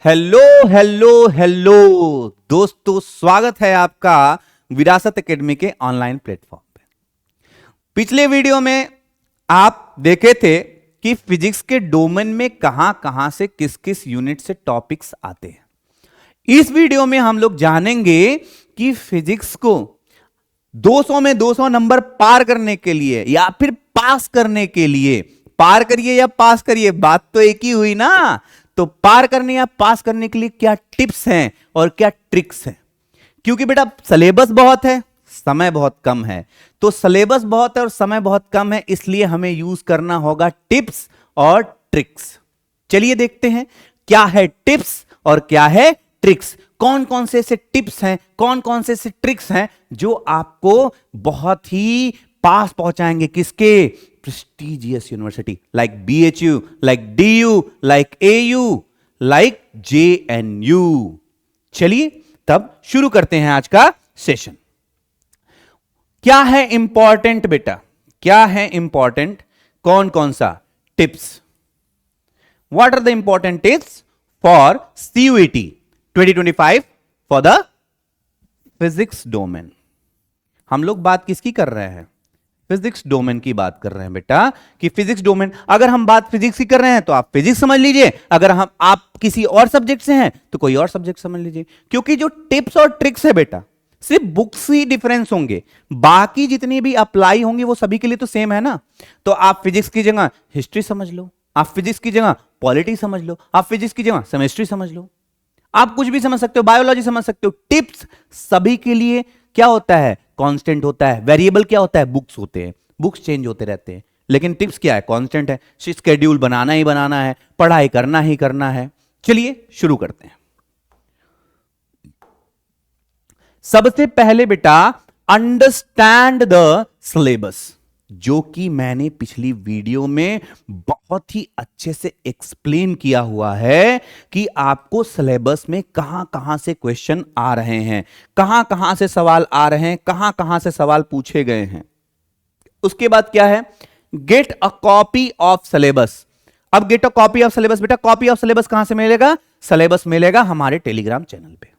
Hello hello hello दोस्तों, स्वागत है आपका विरासत एकेडमी के ऑनलाइन प्लेटफॉर्म पे। पिछले वीडियो में आप देखे थे कि फिजिक्स के डोमेन में कहां कहां से किस किस यूनिट से टॉपिक्स आते हैं। इस वीडियो में हम लोग जानेंगे कि फिजिक्स को 200 में 200 नंबर पार करने के लिए या फिर पास करने के लिए, पार करिए या पास करिए, बात तो एक ही हुई ना। तो पार करने या पास करने के लिए क्या टिप्स हैं और क्या ट्रिक्स हैं, क्योंकि बेटा सिलेबस बहुत है, समय बहुत कम है। तो सिलेबस बहुत है और समय बहुत कम है, इसलिए हमें यूज करना होगा टिप्स और ट्रिक्स। चलिए देखते हैं क्या है टिप्स और क्या है ट्रिक्स। कौन कौन से ऐसे टिप्स हैं, कौन कौन से ऐसे ट्रिक्स हैं जो आपको बहुत ही पास पहुंचाएंगे किसके, prestigious university like BHU, like DU, like AU, like JNU। चलिए तब शुरू करते हैं आज का सेशन। क्या है इंपॉर्टेंट बेटा, क्या है इंपॉर्टेंट, कौन कौन सा tips? What are the important tips for CUET 2025 for the physics domain? हम लोग बात किसकी कर रहे हैं? फिजिक्स डोमेन की बात कर रहे हैं बेटा, कि फिजिक्स डोमेन, अगर हम बात फिजिक्स की कर रहे हैं तो आप फिजिक्स समझ लीजिए, अगर आप किसी और सब्जेक्ट से हैं तो कोई और सब्जेक्ट समझ लीजिए। क्योंकि जो टिप्स और ट्रिक्स है बेटा, सिर्फ बुक्स ही डिफरेंस होंगे, बाकी जितनी भी अप्लाई होंगी वो सभी के लिए तो सेम है ना। तो आप फिजिक्स की जगह हिस्ट्री समझ लो, आप फिजिक्स की जगह पॉलिटी समझ लो, आप फिजिक्स की जगह केमिस्ट्री समझ लो, आप कुछ भी समझ सकते हो, बायोलॉजी समझ सकते हो। टिप्स सभी के लिए क्या होता है? कांस्टेंट होता है। वेरिएबल क्या होता है? बुक्स होते हैं, बुक्स चेंज होते रहते हैं। लेकिन टिप्स क्या है? कांस्टेंट है। शेड्यूल बनाना ही बनाना है, पढ़ाई करना ही करना है। चलिए शुरू करते हैं। सबसे पहले बेटा अंडरस्टैंड द सिलेबस, जो कि मैंने पिछली वीडियो में बहुत ही अच्छे से एक्सप्लेन किया हुआ है कि आपको सिलेबस में कहां कहां से क्वेश्चन आ रहे हैं, कहां कहां से सवाल आ रहे हैं, कहां कहां से सवाल पूछे गए हैं। उसके बाद क्या है? Get a copy of syllabus. अब get a copy of syllabus, बेटा कॉपी ऑफ सिलेबस कहां से मिलेगा? सिलेबस मिलेगा हमारे टेलीग्राम चैनल पे,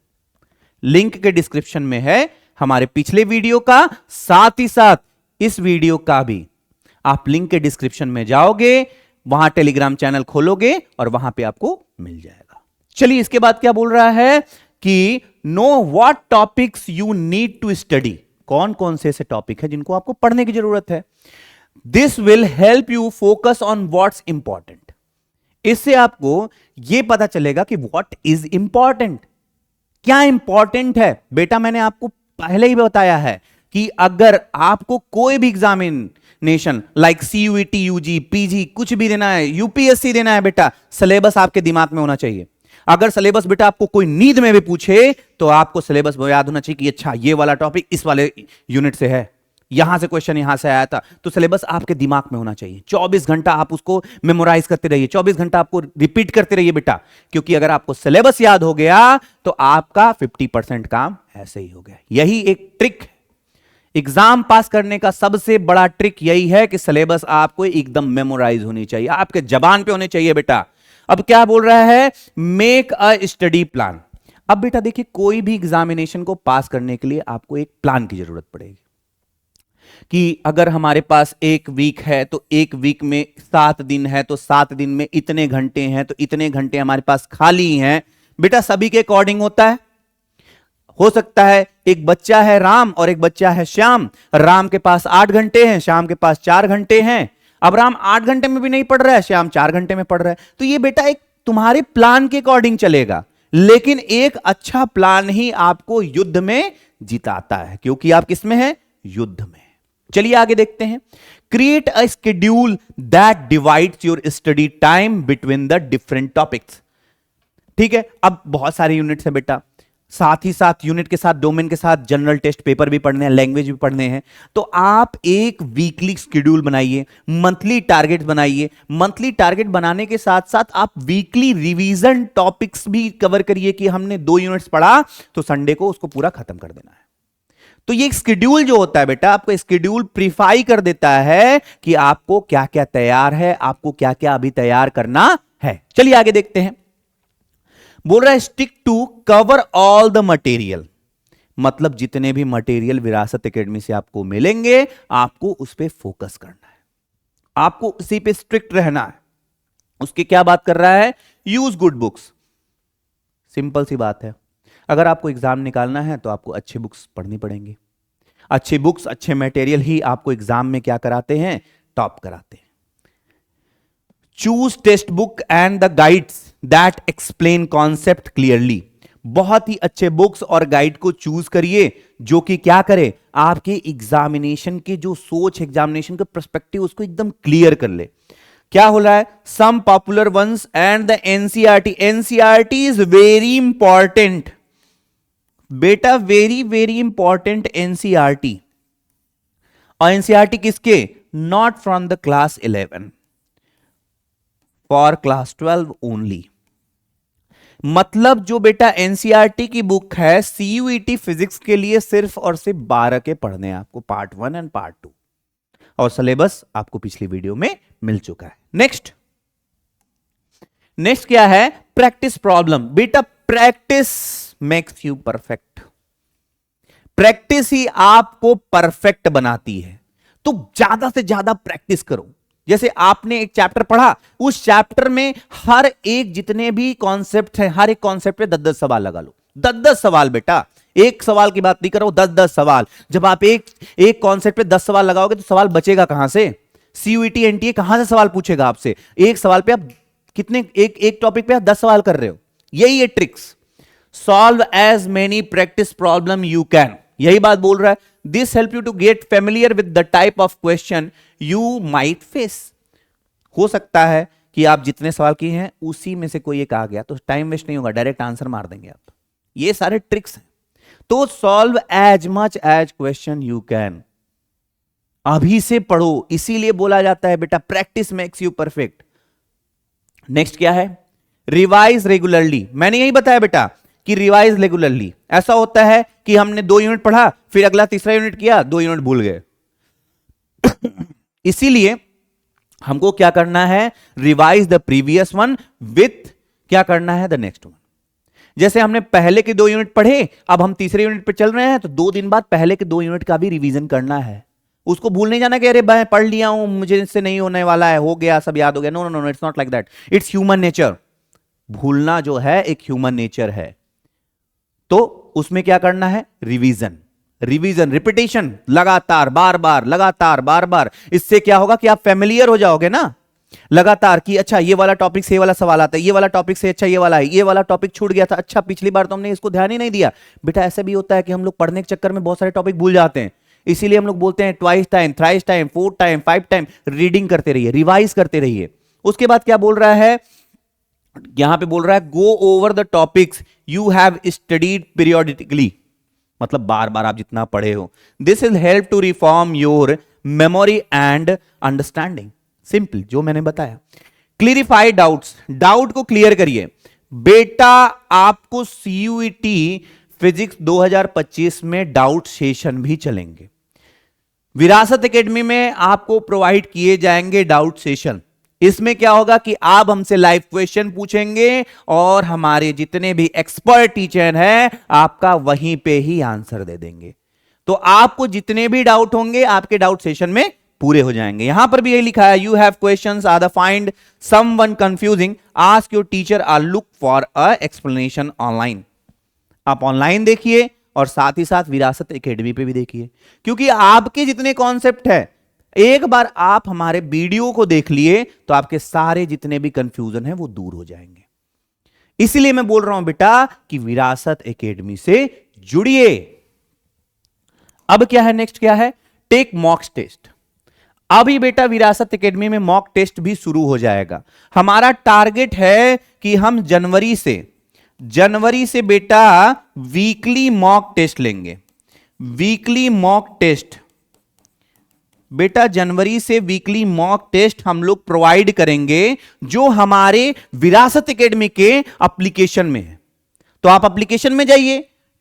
लिंक के डिस्क्रिप्शन में है हमारे पिछले वीडियो का, साथ ही साथ इस वीडियो का भी। आप लिंक के डिस्क्रिप्शन में जाओगे, वहां टेलीग्राम चैनल खोलोगे और वहां पे आपको मिल जाएगा। चलिए इसके बाद क्या बोल रहा है कि know what topics you need to study. कौन कौन से ऐसे टॉपिक है जिनको आपको पढ़ने की जरूरत है? This will help you focus on what's important. इससे आपको यह पता चलेगा कि व्हाट इज इंपॉर्टेंट, क्या इंपॉर्टेंट है। बेटा मैंने आपको पहले ही बताया है कि अगर आपको कोई भी examination like CUET, UG, PG कुछ भी देना है, UPSC देना है, बेटा सिलेबस आपके दिमाग में होना चाहिए। अगर सिलेबस बेटा आपको कोई नींद में भी पूछे तो आपको सिलेबस याद होना चाहिए कि अच्छा ये वाला टॉपिक इस वाले यूनिट से है, यहां से क्वेश्चन यहां से आया था। तो सिलेबस आपके दिमाग में होना चाहिए। 24 घंटा आप उसको मेमोराइज करते रहिए, 24 घंटा आपको रिपीट करते रहिए बेटा, क्योंकि अगर आपको सिलेबस याद हो गया तो आपका 50% काम ऐसे ही हो गया। यही एक ट्रिक है, एग्जाम पास करने का सबसे बड़ा ट्रिक यही है कि सिलेबस आपको एकदम मेमोराइज होनी चाहिए, आपके जबान पे होने चाहिए बेटा। अब क्या बोल रहा है? Make a study plan. अब बेटा देखिए, कोई भी एग्जामिनेशन को पास करने के लिए आपको एक प्लान की जरूरत पड़ेगी कि अगर हमारे पास एक वीक है तो एक वीक में 7 दिन है तो 7 दिन में इतने घंटे हैं तो इतने घंटे हमारे पास खाली हैं। बेटा सभी के अकॉर्डिंग होता है। हो सकता है एक बच्चा है राम और एक बच्चा है श्याम, राम के पास 8 घंटे हैं, श्याम के पास 4 घंटे हैं। अब राम 8 घंटे में भी नहीं पढ़ रहा है, श्याम 4 घंटे में पढ़ रहा है। तो ये बेटा एक तुम्हारे प्लान के अकॉर्डिंग चलेगा, लेकिन एक अच्छा प्लान ही आपको युद्ध में जिताता है, क्योंकि आप किसमें हैं? युद्ध में। चलिए आगे देखते हैं। Create a schedule that divides your study time between the different topics. ठीक है, अब बहुत सारे यूनिट्स हैं बेटा, साथ ही साथ यूनिट के साथ डोमेन के साथ जनरल टेस्ट पेपर भी पढ़ने हैं, लैंग्वेज भी पढ़ने हैं। तो आप एक वीकली शेड्यूल बनाइए, मंथली टारगेट बनाइए। मंथली टारगेट बनाने के साथ साथ आप वीकली रिवीजन टॉपिक्स भी कवर करिए कि हमने 2 यूनिट्स पढ़ा तो संडे को उसको पूरा खत्म कर देना है। तो ये शेड्यूल जो होता है बेटा, आपको शेड्यूल प्रीफाई कर देता है कि आपको क्या क्या तैयार है, आपको क्या क्या अभी तैयार करना है। चलिए आगे देखते हैं। बोल रहा है stick to cover all the material, मतलब जितने भी मटेरियल विरासत एकेडमी से आपको मिलेंगे आपको उस पर फोकस करना है, आपको उसी पे स्ट्रिक्ट रहना है। उसकी क्या बात कर रहा है? Use good books. सिंपल सी बात है, अगर आपको एग्जाम निकालना है तो आपको अच्छे बुक्स पढ़नी पड़ेंगी। अच्छे बुक्स अच्छे मटेरियल ही आपको एग्जाम में क्या कराते हैं? टॉप कराते हैं। Choose text book and the guides that explain concept clearly, बहुत ही अच्छे बुक्स और गाइड को चूज करिए जो कि क्या करे, आपके एग्जामिनेशन की जो सोच, एग्जामिनेशन का पर्सपेक्टिव उसको एकदम क्लियर कर ले। क्या हो रहा है? Some popular ones and the NCERT. NCERT is very important बेटा, वेरी वेरी इंपॉर्टेंट एनसीईआरटी। और एनसीईआरटी किसके? Not from the class 11, for class 12 only. मतलब जो बेटा एनसीईआरटी की बुक है सीयूईटी फिजिक्स के लिए सिर्फ और सिर्फ 12 के पढ़ने हैं आपको, पार्ट 1 एंड पार्ट 2, और सिलेबस आपको पिछली वीडियो में मिल चुका है। नेक्स्ट क्या है? Practice problem. बेटा practice makes you perfect, practice ही आपको परफेक्ट बनाती है। तो ज्यादा से ज्यादा प्रैक्टिस करो। जैसे आपने एक चैप्टर पढ़ा, उस चैप्टर में हर एक जितने भी कॉन्सेप्ट हैं, हर एक कॉन्सेप्ट पे 10-10 सवाल लगा लो। 10-10 सवाल बेटा, एक सवाल की बात नहीं कर रहा हूं, 10-10 सवाल। जब आप एक कॉन्सेप्ट पे 10 सवाल लगाओगे तो सवाल बचेगा कहां से? सीयूईटी एनटीए कहां से सवाल पूछेगा आपसे? एक सवाल पे आप कितने, एक टॉपिक पे आप 10 सवाल कर रहे हो। यही है tricks. Solve as many practice problem you can, यही बात बोल रहा है। This help you to get familiar with the type of question you might face. हो सकता है कि आप जितने सवाल किए हैं उसी में से कोई एक आ गया तो टाइम वेस्ट नहीं होगा, डायरेक्ट आंसर मार देंगे आप। ये सारे ट्रिक्स हैं। तो solve as much as question you can, अभी से पढ़ो। इसीलिए बोला जाता है बेटा practice makes you perfect. Next क्या है? Revise regularly. मैंने यही बताया बेटा कि रिवाइज रेगुलरली। ऐसा होता है कि हमने 2 यूनिट पढ़ा, फिर अगला तीसरा यूनिट किया, 2 यूनिट भूल गए। इसीलिए हमको क्या करना है? Revise the previous one with क्या करना है? The next one. जैसे हमने पहले के 2 यूनिट पढ़े, अब हम तीसरे यूनिट पे चल रहे हैं, तो 2 दिन बाद पहले के 2 यूनिट का भी रिवीजन करना है। उसको भूल नहीं जाना कि अरे मैं पढ़ लिया हूं, मुझे इससे नहीं होने वाला है, हो गया, सब याद हो गया। No no no, it's not like that. It's human nature. भूलना जो है एक ह्यूमन नेचर है। तो उसमें क्या करना है? रिवीजन, रिवीजन, रिपीटेशन, लगातार बार बार, लगातार बार बार। इससे क्या होगा कि आप फेमिलियर हो जाओगे ना लगातार, कि अच्छा ये वाला टॉपिक से ये वाला सवाल आता है, ये वाला टॉपिक से अच्छा ये वाला है, ये वाला टॉपिक छूट गया था, अच्छा पिछली बार तो हमने इसको ध्यान ही नहीं दिया। बेटा ऐसा भी होता है कि हम लोग पढ़ने के चक्कर में बहुत सारे टॉपिक भूल जाते हैं। इसीलिए हम लोग बोलते हैं twice time, thrice time, 4 time, 5 time reading करते रहिए, रिवाइज करते रहिए। उसके बाद क्या बोल रहा है? यहां पे बोल रहा है go over the topics you have studied periodically, मतलब बार बार आप जितना पढ़े हो। This will help to reform your memory and understanding. Simple जो मैंने बताया। क्लियरिफाई डाउट्स, डाउट को क्लियर करिए। बेटा आपको सीयूईटी फिजिक्स 2025 में डाउट सेशन भी चलेंगे। विरासत एकेडमी में आपको प्रोवाइड किए जाएंगे डाउट सेशन। इसमें क्या होगा कि आप हमसे लाइव क्वेश्चन पूछेंगे और हमारे जितने भी एक्सपर्ट टीचर हैं आपका वहीं पे ही आंसर दे देंगे। तो आपको जितने भी डाउट होंगे आपके डाउट सेशन में पूरे हो जाएंगे। यहां पर भी यही लिखा है, you have questions or the find someone confusing, ask your teacher or look for a explanation online. आप ऑनलाइन देखिए और साथ ही साथ विरासत एकेडमी पे भी देखिए, क्योंकि आपके जितने कॉन्सेप्ट है एक बार आप हमारे वीडियो को देख लिए तो आपके सारे जितने भी कंफ्यूजन है वो दूर हो जाएंगे। इसीलिए मैं बोल रहा हूं बेटा कि विरासत एकेडमी से जुड़िए। अब क्या है? नेक्स्ट क्या है? Take mock test. अभी बेटा विरासत एकेडमी में मॉक टेस्ट भी शुरू हो जाएगा। हमारा टारगेट है कि हम जनवरी से बेटा वीकली मॉक टेस्ट लेंगे। वीकली मॉक टेस्ट बेटा, जनवरी से वीकली मॉक टेस्ट हम लोग प्रोवाइड करेंगे जो हमारे विरासत एकेडमी के एप्लीकेशन में है। तो आप एप्लीकेशन में जाइए,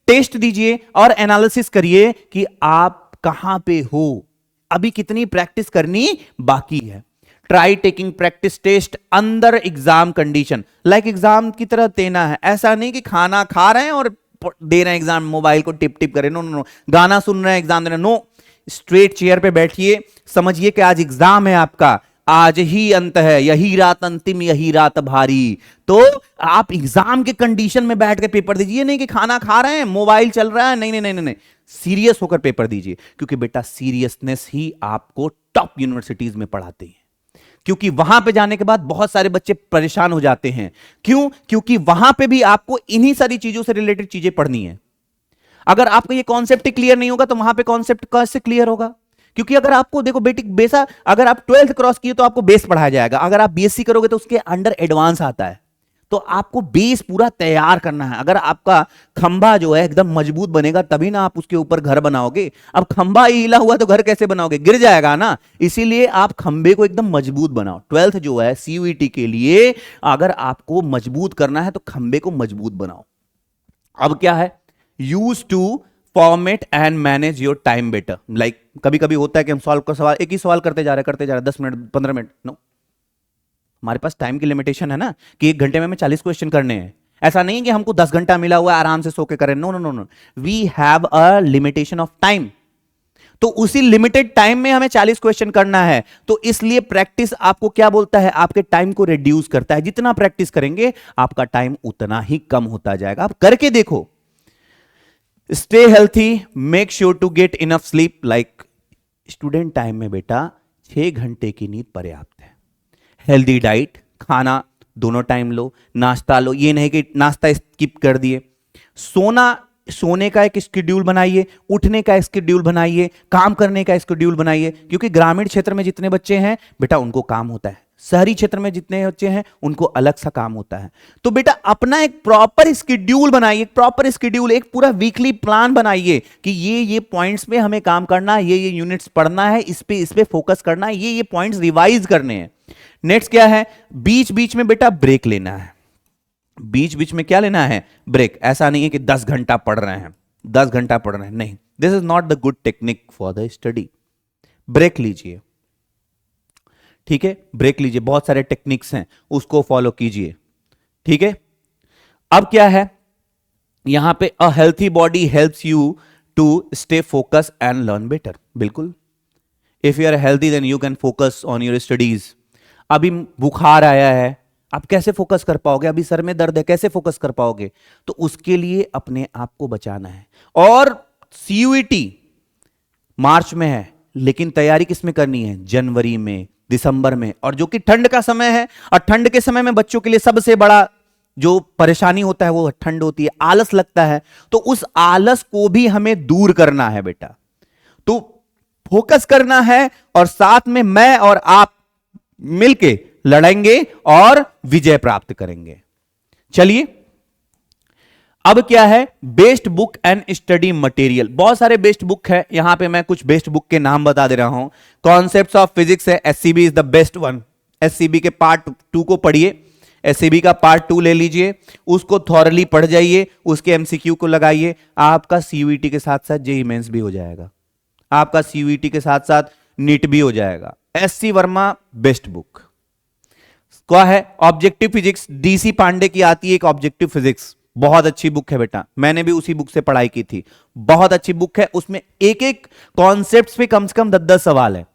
टेस्ट दीजिए और एनालिसिस करिए कि आप कहां पे हो, अभी कितनी प्रैक्टिस करनी बाकी है। ट्राई टेकिंग प्रैक्टिस टेस्ट अंदर एग्जाम कंडीशन, लाइक एग्जाम की तरह देना है। ऐसा नहीं कि खाना खा रहे हैं और दे रहे हैं एग्जाम, मोबाइल को टिप टिप करें, नो नो नो। गाना सुन रहे हैं एग्जाम दे रहे हैं, नो। स्ट्रेट चेयर पे बैठिए, समझिए कि आज एग्जाम है आपका, आज ही अंत है, यही रात अंतिम, यही रात भारी। तो आप एग्जाम के कंडीशन में बैठ के पेपर दीजिए, नहीं कि खाना खा रहे हैं, मोबाइल चल रहा है, नहीं नहीं नहीं नहीं, सीरियस होकर पेपर दीजिए। क्योंकि बेटा सीरियसनेस ही आपको टॉप यूनिवर्सिटीज में पढ़ाते हैं। क्योंकि वहां पे जाने के बाद बहुत सारे बच्चे परेशान हो जाते हैं। क्यों? क्योंकि वहां पे भी आपको इन्हीं सारी चीजों से रिलेटेड चीजें पढ़नी है। अगर आपको ये कॉन्सेप्ट क्लियर नहीं होगा तो वहां पे कॉन्सेप्ट कैसे क्लियर होगा? क्योंकि अगर आपको देखो बेटी बेसा, अगर आप 12th क्रॉस किए तो आपको बेस पढ़ाया जाएगा, अगर आप बीएससी करोगे तो उसके अंडर एडवांस आता है। तो आपको बेस पूरा तैयार करना है। अगर आपका खंभा जो है एकदम मजबूत बनेगा तभी ना आप उसके ऊपर घर बनाओगे। अब खंभा ही हिला हुआ तो घर कैसे बनाओगे? गिर जाएगा ना। इसीलिए आप खंभे को एकदम मजबूत बनाओ। 12th जो है सीयूईटी के लिए अगर आपको मजबूत करना है तो खंभे को मजबूत बनाओ। अब क्या है? Use to format and manage your time better. Like कभी कभी होता है कि हम सॉल्व का सवाल एक ही सवाल करते जा रहे 10 मिनट 15 मिनट, नो। हमारे पास टाइम की लिमिटेशन है ना कि 1 घंटे में हमें 40 क्वेश्चन करने हैं। ऐसा नहीं है कि हमको 10 घंटा मिला हुआ है आराम से सो के करें, no no no no. We have a limitation of time. तो उसी लिमिटेड टाइम में हमें 40 क्वेश्चन करना है। तो इसलिए प्रैक्टिस आपको क्या बोलता है? आपके टाइम को रिड्यूस करता है। जितना प्रैक्टिस करेंगे आपका टाइम उतना ही कम होता जाएगा। आप करके देखो। Stay healthy, make sure to get enough sleep. Like student time में बेटा 6 घंटे की नींद पर्याप्त है। हेल्दी डाइट, खाना दोनों टाइम लो, नाश्ता लो, ये नहीं कि नाश्ता स्किप कर दिए। सोने का एक शेड्यूल बनाइए, उठने का शेड्यूल बनाइए, काम करने का शेड्यूल बनाइए। क्योंकि ग्रामीण क्षेत्र में जितने बच्चे हैं बेटा उनको काम होता है, शहरी क्षेत्र में जितने बच्चे हैं उनको अलग सा काम होता है। तो बेटा अपना एक प्रॉपर शेड्यूल बनाइए, प्रॉपर शेड्यूल, एक पूरा वीकली प्लान बनाइए कि ये पॉइंट्स पे हमें काम करना है, ये यूनिट्स पढ़ना है, इस पे फोकस करना है, ये पॉइंट्स रिवाइज करने हैं। नेक्स्ट क्या है? बीच बीच में बेटा ब्रेक लेना है। बीच बीच में क्या लेना है? ब्रेक। ऐसा नहीं है कि 10 घंटा पढ़ रहे हैं, 10 घंटा पढ़ रहे हैं, नहीं। This is not the good technique for the study. Break लीजिए, ठीक है, ब्रेक लीजिए। बहुत सारे टेक्निक्स हैं, उसको फॉलो कीजिए, ठीक है। अब क्या है यहां पे? A healthy body helps you to stay focus and learn better. बिल्कुल, if you are healthy then you can focus on your studies. अभी बुखार आया है, आप कैसे फोकस कर पाओगे? अभी सर में दर्द है, कैसे फोकस कर पाओगे? तो उसके लिए अपने आप को बचाना है। और सीयूईटी मार्च में है, लेकिन तैयारी किसमें करनी है? जनवरी में, दिसंबर में। और जो कि ठंड का समय है, और ठंड के समय में बच्चों के लिए सबसे बड़ा जो परेशानी होता है वो ठंड होती है, आलस लगता है। तो उस आलस को भी हमें दूर करना है बेटा। तो फोकस करना है और साथ में मैं और आप मिलके लड़ेंगे और विजय प्राप्त करेंगे। चलिए अब क्या है? Best book and study material. बहुत सारे बेस्ट बुक है, यहां पे मैं कुछ बेस्ट बुक के नाम बता दे रहा हूं। कॉन्सेप्ट्स ऑफ फिजिक्स है, SCB is the best one. SCB के पार्ट 2 को पढ़िए, एससीबी का पार्ट 2 ले लीजिए, उसको थॉरली पढ़ जाइए, उसके एमसीक्यू को लगाइए। आपका सीयूईटी के साथ साथ जेईई मेंस भी हो जाएगा, आपका सीयूईटी के साथ साथ नीट भी हो जाएगा। एससी वर्मा बेस्ट बुक क्या है? ऑब्जेक्टिव फिजिक्स, डीसी पांडे की आती है एक ऑब्जेक्टिव फिजिक्स, बहुत अच्छी बुक है बेटा, मैंने भी उसी बुक से पढ़ाई की थी। बहुत अच्छी बुक है, उसमें एक एक कॉन्सेप्ट्स पे कम से कम 10-10 सवाल है।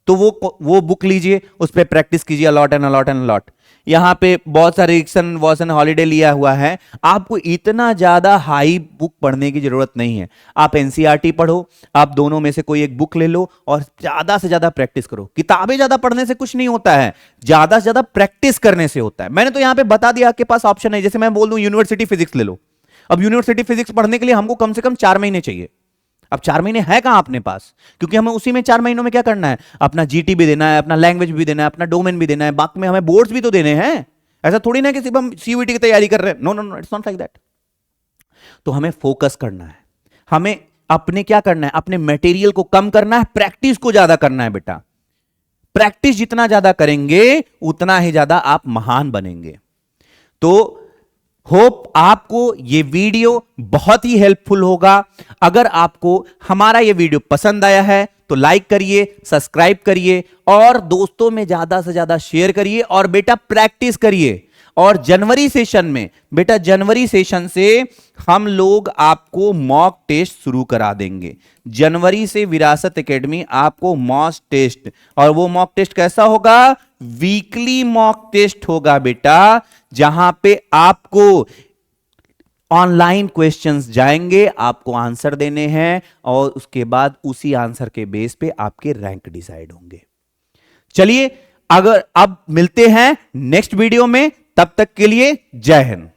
तो वो बुक लीजिए, उस पर प्रैक्टिस कीजिए a lot and a lot and a lot. यहां पे बहुत सारे रिक्सन वॉसन हॉलीडे लिया हुआ है। आपको इतना ज्यादा हाई बुक पढ़ने की जरूरत नहीं है। आप एनसीईआरटी पढ़ो, आप दोनों में से कोई एक बुक ले लो और ज्यादा से ज्यादा प्रैक्टिस करो। किताबें ज्यादा पढ़ने से कुछ नहीं होता है, ज्यादा से ज्यादा प्रैक्टिस करने से होता है। मैंने तो यहां पे बता दिया, आपके पास ऑप्शन है। जैसे मैं बोल दूं यूनिवर्सिटी फिजिक्स ले लो, अब यूनिवर्सिटी फिजिक्स पढ़ने के लिए हमको कम से कम 4 महीने चाहिए। अब 4 महीने है कहां अपने पास? क्योंकि हमें उसी में 4 महीनों में क्या करना है? अपना जीटी भी देना है, अपना लैंग्वेज भी देना है, अपना डोमेन भी देना है, बाकी में हमें बोर्ड्स भी तो देने हैं। ऐसा थोड़ी ना कि सिर्फ हम सीयूईटी की तैयारी कर रहे हैं, no no no, it's not like that. तो हमें फोकस करना है, हमें अपने क्या करना है? अपने मटेरियल को कम करना है, प्रैक्टिस को ज्यादा करना है बेटा। प्रैक्टिस जितना ज्यादा करेंगे उतना ही ज्यादा आप महान बनेंगे। तो होप आपको ये वीडियो बहुत ही हेल्पफुल होगा। अगर आपको हमारा ये वीडियो पसंद आया है तो लाइक करिए, सब्सक्राइब करिए और दोस्तों में ज्यादा से ज्यादा शेयर करिए और बेटा प्रैक्टिस करिए। और जनवरी सेशन में बेटा, जनवरी सेशन से हम लोग आपको मॉक टेस्ट शुरू करा देंगे। जनवरी से विरासत एकेडमी आपको मॉक टेस्ट, और वो मॉक टेस्ट कैसा होगा? वीकली मॉक टेस्ट होगा बेटा, जहां पे आपको ऑनलाइन क्वेश्चंस जाएंगे, आपको आंसर देने हैं और उसके बाद उसी आंसर के बेस पे आपके रैंक डिसाइड होंगे। चलिए, अगर अब मिलते हैं नेक्स्ट वीडियो में, तब तक के लिए जय हिंद।